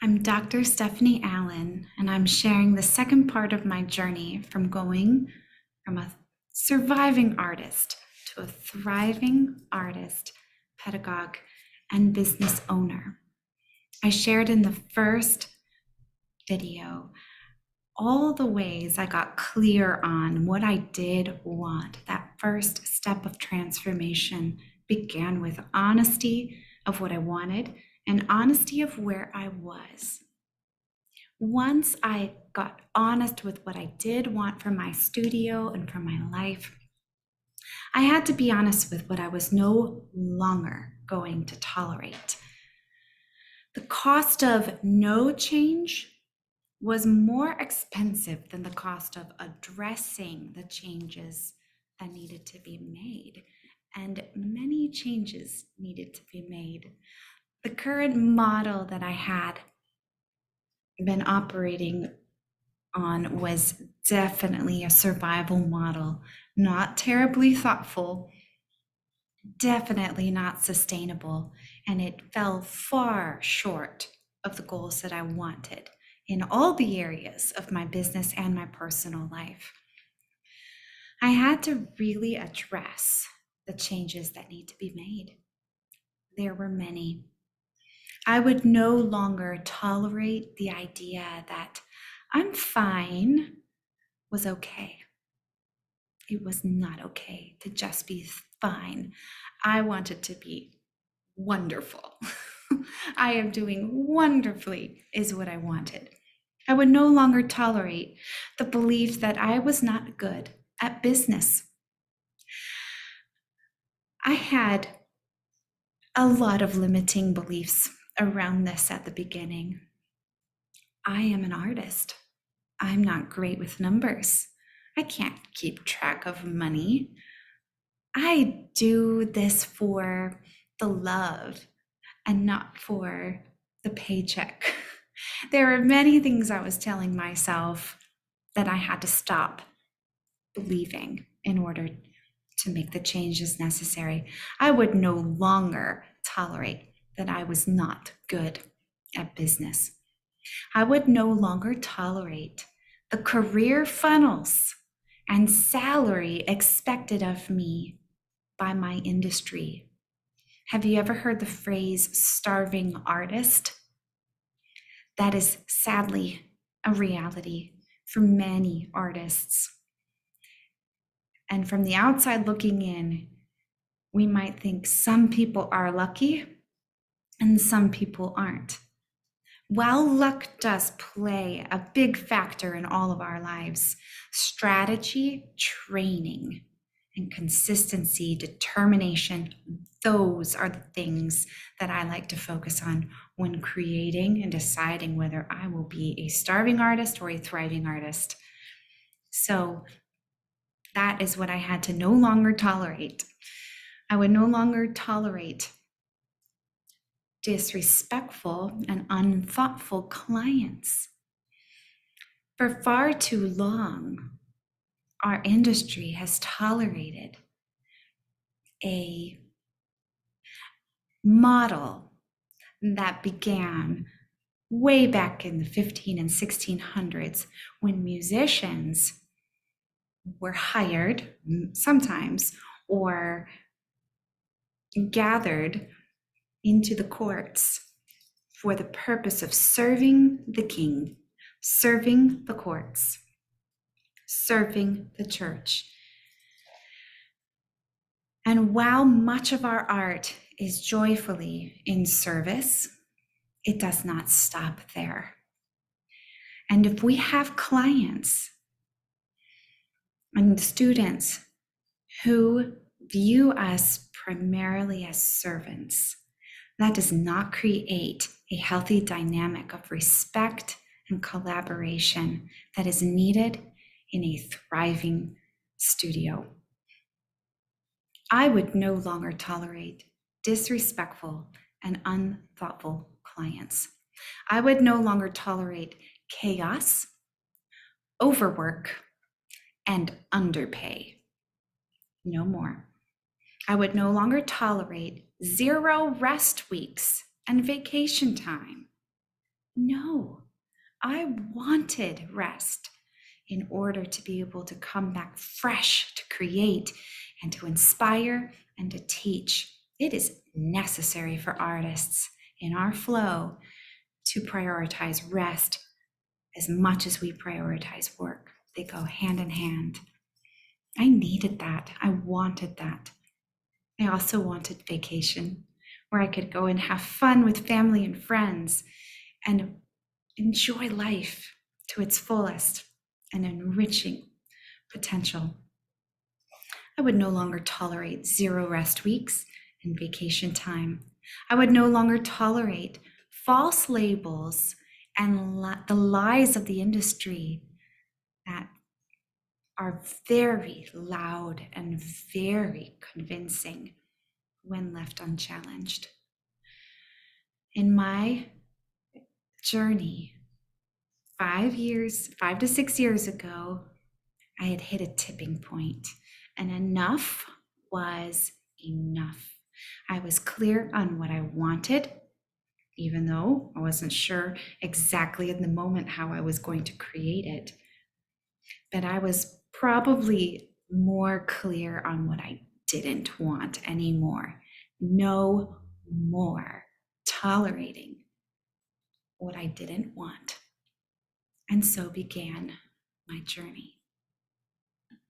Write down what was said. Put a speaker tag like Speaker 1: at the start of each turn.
Speaker 1: I'm Dr. Stephanie Allen, and I'm sharing the second part of my journey from going from a surviving artist to a thriving artist, pedagogue, and business owner. I shared in the first video all the ways I got clear on what I did want. That first step of transformation began with honesty of what I wanted and honesty of where I was. Once I got honest with what I did want for my studio and for my life, I had to be honest with what I was no longer going to tolerate. The cost of no change was more expensive than the cost of addressing the changes that needed to be made. And many changes needed to be made. The current model that I had been operating on was definitely a survival model, not terribly thoughtful, definitely not sustainable, and it fell far short of the goals that I wanted in all the areas of my business and my personal life. I had to really address the changes that need to be made. There were many. I would no longer tolerate the idea that I'm fine was okay. It was not okay to just be fine. I wanted to be wonderful. I am doing wonderfully, is what I wanted. I would no longer tolerate the belief that I was not good at business. I had a lot of limiting beliefs around this at the beginning. I am an artist. I'm not great with numbers. I can't keep track of money. I do this for the love and not for the paycheck. There are many things I was telling myself that I had to stop believing in order to make the changes necessary. I would no longer tolerate that I was not good at business. I would no longer tolerate the career funnels and salary expected of me by my industry. Have you ever heard the phrase starving artist? That is sadly a reality for many artists. And from the outside looking in, we might think some people are lucky and some people aren't. While luck does play a big factor in all of our lives, strategy, training, and consistency, determination, those are the things that I like to focus on when creating and deciding whether I will be a starving artist or a thriving artist. So that is what I had to no longer tolerate. I would no longer tolerate disrespectful and unthoughtful clients. For far too long, our industry has tolerated a model that began way back in the 15 and 1600s when musicians were hired sometimes or gathered into the courts for the purpose of serving the king, serving the courts, serving the church. And while much of our art is joyfully in service, it does not stop there. And if we have clients and students who view us primarily as servants, that does not create a healthy dynamic of respect and collaboration that is needed in a thriving studio. I would no longer tolerate disrespectful and unthoughtful clients. I would no longer tolerate chaos, overwork, and underpay. No more. I would no longer tolerate 0 rest weeks and vacation time. No, I wanted rest in order to be able to come back fresh to create and to inspire and to teach. It is necessary for artists in our flow to prioritize rest as much as we prioritize work. They go hand in hand. I needed that. I wanted that. I also wanted vacation where I could go and have fun with family and friends and enjoy life to its fullest and enriching potential. I would no longer tolerate 0 rest weeks and vacation time. I would no longer tolerate false labels and the lies of the industry that are very loud and very convincing when left unchallenged. In my journey, 5 to 6 years ago, I had hit a tipping point, and enough was enough. I was clear on what I wanted, even though I wasn't sure exactly in the moment how I was going to create it. But I was probably more clear on what I didn't want anymore. No more tolerating what I didn't want. And so began my journey.